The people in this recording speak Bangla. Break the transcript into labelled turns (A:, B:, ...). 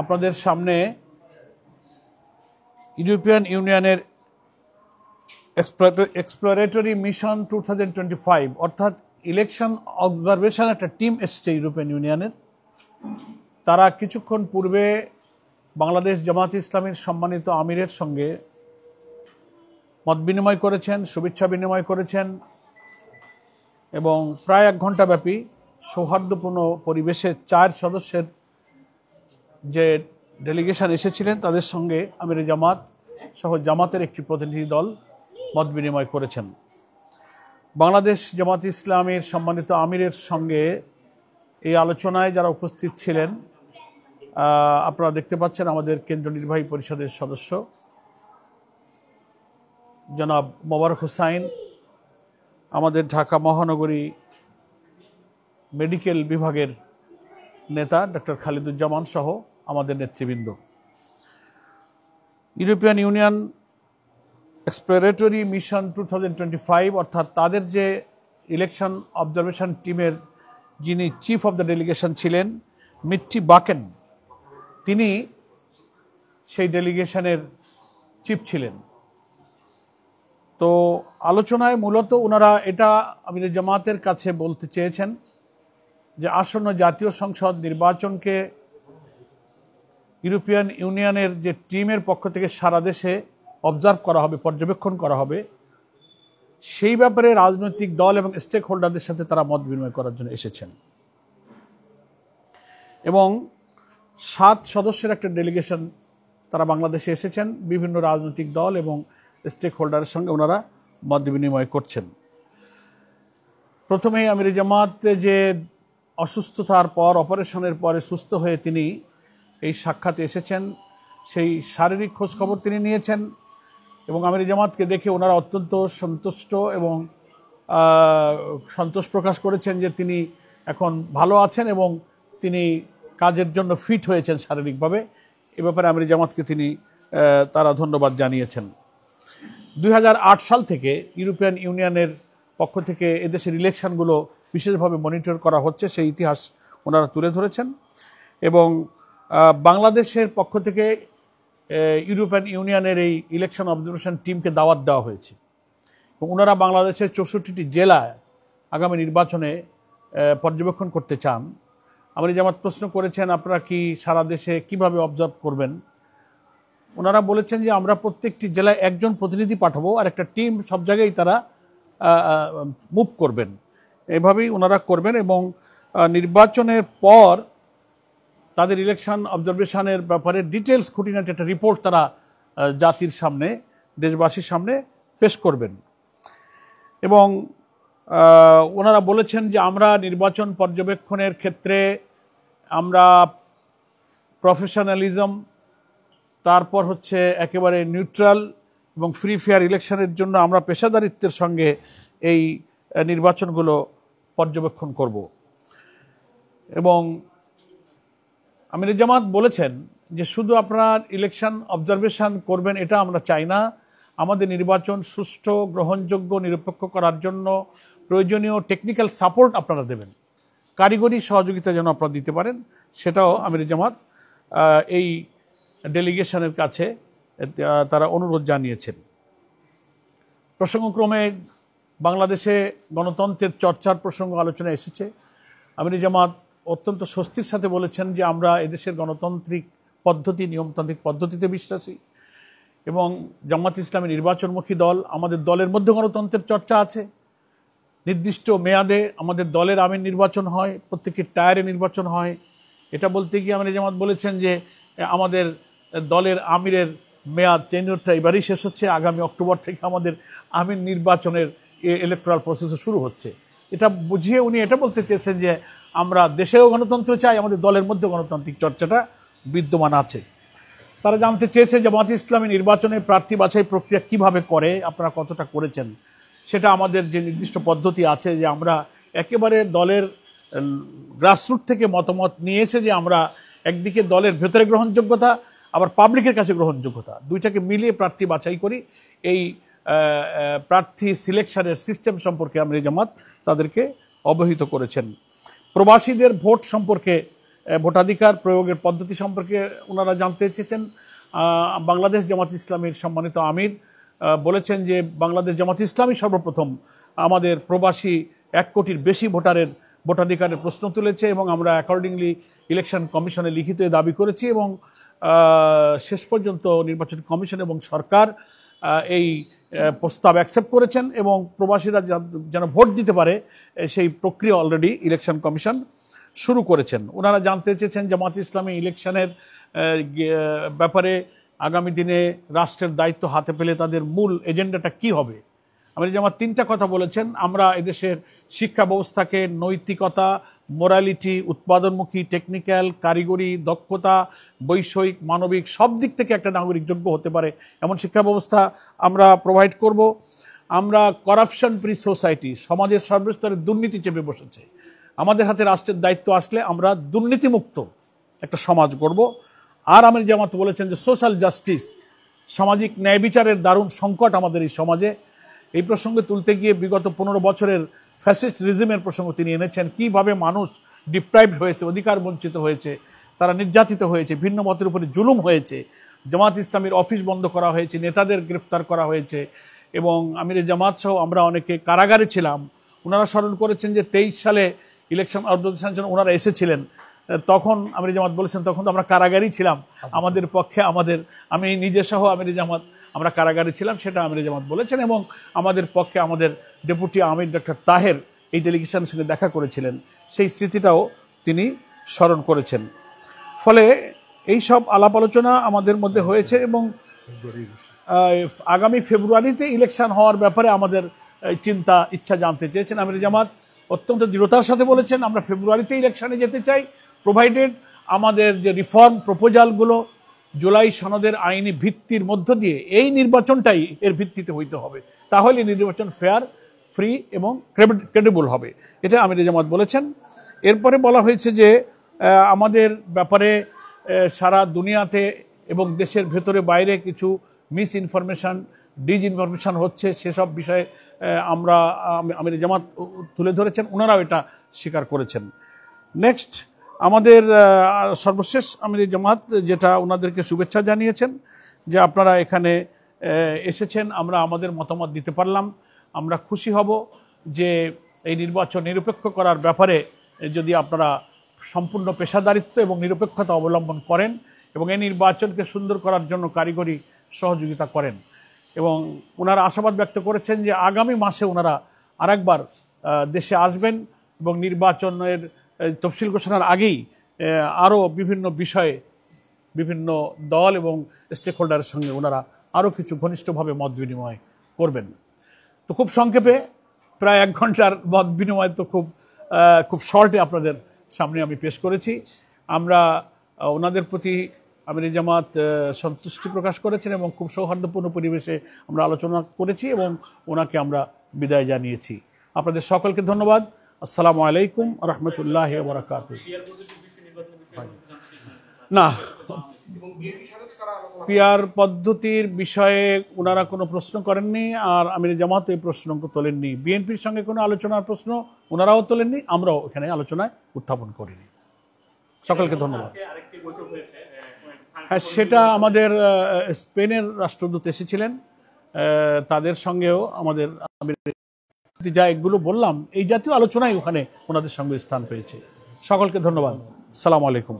A: আপনাদের সামনে ইউরোপিয়ান ইউনিয়নের এক্সপ্লোরেটরি মিশন 2025 অর্থাৎ ইলেকশন অবজারভেশন একটা টিম এসছে ইউরোপিয়ান ইউনিয়নের। তারা কিছুক্ষণ পূর্বে বাংলাদেশ জামাত ইসলামীর সম্মানিত আমিরের সঙ্গে মত বিনিময় করেছেন, শুভেচ্ছা বিনিময় করেছেন এবং প্রায় 1 ঘন্টা ব্যাপী সৌহার্দ্যপূর্ণ পরিবেশে 4 সদস্যের যে ডেলিগেশন এসেছিলেন তাদের সঙ্গে আমির জামাত সহ জামাতের একটি প্রতিনিধি দল মত বিনিময় করেছেন। বাংলাদেশ জামাত ইসলামীর সম্মানিত আমিরের সঙ্গে এই আলোচনায় যারা উপস্থিত ছিলেন আপনারা দেখতে পাচ্ছেন আমাদের কেন্দ্রীয় নির্বাহী পরিষদের সদস্য জনাব মোবারক হোসাইন, আমাদের ঢাকা মহানগরী মেডিকেল বিভাগের নেতা ডক্টর খালিদুজ্জামান সহ আমাদের নেতৃবৃন্দ। ইউরোপিয়ান ইউনিয়ন এক্সপ্লোরেটরি মিশন 2025 অর্থাৎ তাদের যে ইলেকশন অবজারভেশন টিমের যিনি চিফ অব দ্য ডেলিগেশন ছিলেন মিট্টি বাকেন, তিনি সেই ডেলিগেশনের চিফ ছিলেন। তো আলোচনায় মূলত ওনারা এটা আমির জামাতের কাছে বলতে চেয়েছেন যে আসন্ন জাতীয় সংসদ নির্বাচনকে ইউরোপিয়ান ইউনিয়নের যে টিমের পক্ষ থেকে সারা দেশে অবজার্ভ করা হবে, পর্যবেক্ষণ করা হবে, সেই ব্যাপারে রাজনৈতিক দল এবং স্টেক হোল্ডারদের সাথে তারা মত বিনিময় করার জন্য এসেছেন এবং 7 সদস্যের একটা ডেলিগেশন তারা বাংলাদেশে এসেছেন। বিভিন্ন রাজনৈতিক দল এবং স্টেক হোল্ডারের সঙ্গে ওনারা মত বিনিময় করছেন। প্রথমেই আমির জামাত যে অসুস্থতার পর অপারেশনের পরে সুস্থ হয়ে তিনি এই সাক্ষাতে এসেছেন, সেই শারীরিক খোঁজখবর তিনি নিয়েছেন এবং আমির জামাতকে দেখে ওনারা অত্যন্ত সন্তুষ্ট এবং সন্তোষ প্রকাশ করেছেন যে তিনি এখন ভালো আছেন এবং তিনি কাজের জন্য ফিট হয়েছেন শারীরিকভাবে। এ ব্যাপারে আমির জামাতকে তারা ধন্যবাদ জানিয়েছেন। 2008 সাল থেকে ইউরোপিয়ান ইউনিয়নের পক্ষ থেকে এদেশের ইলেকশনগুলো বিশেষভাবে মনিটর করা হচ্ছে, সেই ইতিহাস ওনারা তুলে ধরেছেন এবং বাংলাদেশের পক্ষ থেকে ইউরোপিয়ান ইউনিয়নের এই ইলেকশন অবজারভেশন টিমকে দাওয়াত দেওয়া হয়েছে এবং ওনারা বাংলাদেশের 64টি জেলায় আগামী নির্বাচনে পর্যবেক্ষণ করতে চান। আমির জামাত প্রশ্ন করেছেন আপনারা কি সারা দেশে কিভাবে অবজার্ভ করবেন। ওনারা বলেছেন যে আমরা প্রত্যেকটি জেলায় একজন প্রতিনিধি পাঠাবো আর একটা টিম সব জায়গায় তারা মুভ করবেন, এভাবেই ওনারা করবেন এবং নির্বাচনের পর তাদের ইলেকশন অবজারভেশনের ব্যাপারে ডিটেলস খুঁটিনাটি একটা রিপোর্ট তারা জাতির সামনে, দেশবাসীর সামনে পেশ করবেন এবং ওনারা বলেছেন যে আমরা নির্বাচন পর্যবেক্ষণের ক্ষেত্রে আমরা প্রফেশনালিজম, তারপর হচ্ছে একেবারে নিউট্রাল এবং ফ্রি ফেয়ার ইলেকশনের জন্য আমরা পেশাদারিত্বের সঙ্গে এই নির্বাচনগুলো পর্যবেক্ষণ করব এবং আমির জামাত বলেছেন যে শুধু আপনার ইলেকশন অবজারভেশন করবেন এটা আমরা চাই না, আমাদের নির্বাচন সুষ্ঠু, গ্রহণযোগ্য, নিরপেক্ষ করার জন্য প্রয়োজনীয় টেকনিক্যাল সাপোর্ট আপনারা দেবেন, কারিগরি সহযোগিতা যেন আপনারা দিতে পারেন, সেটাও আমির জামাত এই ডেলিগেশনের কাছে তারা অনুরোধ জানিয়েছেন। প্রসঙ্গক্রমে বাংলাদেশে গণতন্ত্রের চর্চার প্রসঙ্গ আলোচনা এসেছে। আমির জামাত অত্যন্ত স্বস্তির সাথে বলেছেন যে আমরা এদেশের গণতান্ত্রিক পদ্ধতি, নিয়মতান্ত্রিক পদ্ধতিতে বিশ্বাসী এবং জামাত ইসলামী নির্বাচনমুখী দল। আমাদের দলের মধ্যে গণতন্ত্রের চর্চা আছে, নির্দিষ্ট মেয়াদে আমাদের দলের আমির নির্বাচন হয়, প্রত্যেকটি টায়ারে নির্বাচন হয়। এটা বলতে গিয়ে আমির জামাত বলেছেন যে আমাদের দলের আমিরের মেয়াদ টেনিয়রটা এবারই শেষ হচ্ছে, আগামী অক্টোবর থেকে আমাদের আমির নির্বাচনের ইলেকট্রাল প্রসেসও শুরু হচ্ছে। এটা বুঝিয়ে উনি এটা বলতে চেয়েছেন যে আমরা দেশেও গণতন্ত্র চাই, আমাদের দলের মধ্যে গণতান্ত্রিক চর্চাটা বিদ্যমান আছে। তারা জানতে চেয়েছে জামাত ইসলামী নির্বাচনে প্রার্থী বাছাই প্রক্রিয়া কিভাবে করে, আপনারা কতটা করেছেন। সেটা আমাদের যে নির্দিষ্ট পদ্ধতি আছে যে আমরা একেবারে দলের গ্রাসরুট থেকে মতামত নিয়েছে যে আমরা একদিকে দলের ভেতরে গ্রহণযোগ্যতা আবার পাবলিকের কাছে গ্রহণযোগ্যতা দুইটাকে মিলিয়ে প্রার্থী বাছাই করি। এই প্রার্থী সিলেকশনের সিস্টেম সম্পর্কে আমির জামাত তাদেরকে অবহিত করেছেন। প্রবাসীদের ভোট সম্পর্কে ভোটাধিকার প্রয়োগের পদ্ধতি সম্পর্কে ওনারা জানতে চেয়েছেন। বাংলাদেশ জামাত ইসলামীর সম্মানিত আমির বলেছেন যে বাংলাদেশ জামাত ইসলামী সর্বপ্রথম আমাদের প্রবাসী 1 কোটির বেশি ভোটারের ভোটাধিকারের প্রশ্ন তুলেছে এবং আমরা অ্যাকর্ডিংলি ইলেকশন কমিশনে লিখিত দাবি করেছি এবং শেষ পর্যন্ত নির্বাচন কমিশন এবং সরকার এই প্রস্তাব অ্যাকসেপ্ট করেছেন এবং প্রবাসীরা যেন ভোট দিতে পারে সেই প্রক্রিয়া অলরেডি ইলেকশন কমিশন শুরু করেছেন। ওনারা জানতে চেয়েছেন জামাত ইসলামী ইলেকশনের ব্যাপারে আগামী দিনে রাষ্ট্রের দায়িত্ব হাতে পেলে তাদের মূল এজেন্ডাটা কি হবে। আমির জামাত 3টা কথা বলেছেন। আমরা এদেশের শিক্ষা ব্যবস্থাকে নৈতিকতা, মোরালিটি, উৎপাদনমুখী, টেকনিক্যাল, কারিগরি, দক্ষতা, বৈষয়িক, মানবিক সব দিক থেকে একটা নাগরিক যোগ্য হতে পারে এমন শিক্ষা ব্যবস্থা আমরা প্রোভাইড করব। আমরা করাপশন ফ্রি সোসাইটি, সমাজের সর্বস্তরে দুর্নীতি চেপে বসেছে, আমাদের হাতে রাষ্ট্রের দায়িত্ব আসলে আমরা দুর্নীতিমুক্ত একটা সমাজ গড়ব। আর আমির জামাত বলেছেন যে সোশ্যাল জাস্টিস, সামাজিক ন্যায় বিচারের দারুণ সংকট আমাদের এই সমাজে। এই প্রসঙ্গে তুলতে গিয়ে বিগত 15 বছরের ফ্যাসিস্ট রিজিমের প্রসঙ্গ তিনি এনেছেন, কিভাবে মানুষ ডিপ্রাইভড হয়েছে, অধিকার বঞ্চিত হয়েছে, তারা নির্যাতিত হয়েছে, ভিন্ন মতের উপরে জুলুম হয়েছে, জামাত ইসলামীর অফিস বন্ধ করা হয়েছে, নেতাদের গ্রেফতার করা হয়েছে এবং আমির জামাত সহ আমরা অনেকে কারাগারে ছিলাম। ওনারা স্মরণ করেছেন যে 23 সালে ইলেকশন অবজারভেশনের জন্য ওনারা এসেছিলেন, তখন আমির জামাত বলেছেন তখন তো আমরা কারাগারেই ছিলাম, আমাদের পক্ষে আমি নিজে সহ আমির জামাত আমরা কারাগারে ছিলাম, সেটা আমির জামাত বলেছেন এবং আমাদের পক্ষে আমাদের ডেপুটি আমির ডক্টর তাহের এই ডেলিগেশনের সঙ্গে দেখা করেছিলেন, সেই স্মৃতিটাও তিনি স্মরণ করেছেন। ফলে এই সব আলাপ আলোচনা আমাদের মধ্যে হয়েছে এবং আগামী ফেব্রুয়ারিতে ইলেকশন হওয়ার ব্যাপারে আমাদের চিন্তা ইচ্ছা জানতে চেয়েছেন। আমির জামাত অত্যন্ত দৃঢ়তার সাথে বলেছেন আমরা ফেব্রুয়ারিতে ইলেকশনে যেতে চাই, প্রোভাইডেড আমাদের যে রিফর্ম প্রপোজালগুলো জুলাই সনদের আইনি ভিত্তির মধ্য দিয়ে এই নির্বাচনটাই এর ভিত্তিতে হইতে হবে, তাহলে নির্বাচন ফেয়ার, ফ্রি এবং ক্রেডিবল হবে, এটা আমির জামাত বলেছেন। এরপরে বলা হয়েছে যে আমাদের ব্যাপারে সারা দুনিয়াতে এবং দেশের ভেতরে বাইরে কিছু মিস ইনফরমেশন, ডিসইনফরমেশন হচ্ছে, সেসব বিষয়ে আমির জামাত তুলে ধরেছেন, ওনারাও এটা স্বীকার করেছেন। নেক্সট আমাদের সর্বশেষ আমির জামাত যেটা ওনাদেরকে শুভেচ্ছা জানিয়েছেন যে আপনারা এখানে এসেছেন, আমরা আমাদের মতামত দিতে পারলাম, আমরা খুশি হব যে এই নির্বাচন নিরপেক্ষ করার ব্যাপারে যদি আপনারা সম্পূর্ণ পেশাদারিত্ব এবং নিরপেক্ষতা অবলম্বন করেন এবং এই নির্বাচনকে সুন্দর করার জন্য কারিগরি সহযোগিতা করেন। এবং ওনারা আশাবাদ ব্যক্ত করেছেন যে আগামী মাসে ওনারা আরেকবার দেশে আসবেন এবং নির্বাচনের তফসিল ঘোষণার আগেই আরও বিভিন্ন বিষয়ে বিভিন্ন দল এবং স্টেক হোল্ডারের সঙ্গে ওনারা আরও কিছু ঘনিষ্ঠভাবে মত বিনিময় করবেন। তো খুব সংক্ষেপে প্রায় 1 ঘন্টার মত বিনিময় তো খুব শর্টে আপনাদের সামনে আমি পেশ করেছি। আমরা ওনাদের প্রতি আমির জামাত সন্তুষ্টি প্রকাশ করেছেন এবং খুব সৌহার্দ্যপূর্ণ পরিবেশে আমরা আলোচনা করেছি এবং ওনাকে আমরা বিদায় জানিয়েছি। আপনাদের সকলকে ধন্যবাদ। আসসালামু আলাইকুম রহমতুল্লাহ বারাকাতুহু। না, পিয়ার পদ্ধতির বিষয়ে ওনারা কোনো প্রশ্ন করেননি আর আমির জামাত এই প্রশ্ন তোলেননি। বিএনপির সঙ্গে কোনো আলোচনার প্রশ্ন ওনারাও তোলেননি, আমরাও এখানে আলোচনায় উত্থাপন করিনি। সকলকে ধন্যবাদ। হ্যাঁ, সেটা আমাদের স্পেনের রাষ্ট্রদূত এসেছিলেন, তাদের সঙ্গেও আমাদের যা এগুলো বললাম এই জাতীয় আলোচনায় ওখানে ওনাদের সঙ্গে স্থান পেয়েছে। সকলকে ধন্যবাদ। আসসালামু আলাইকুম।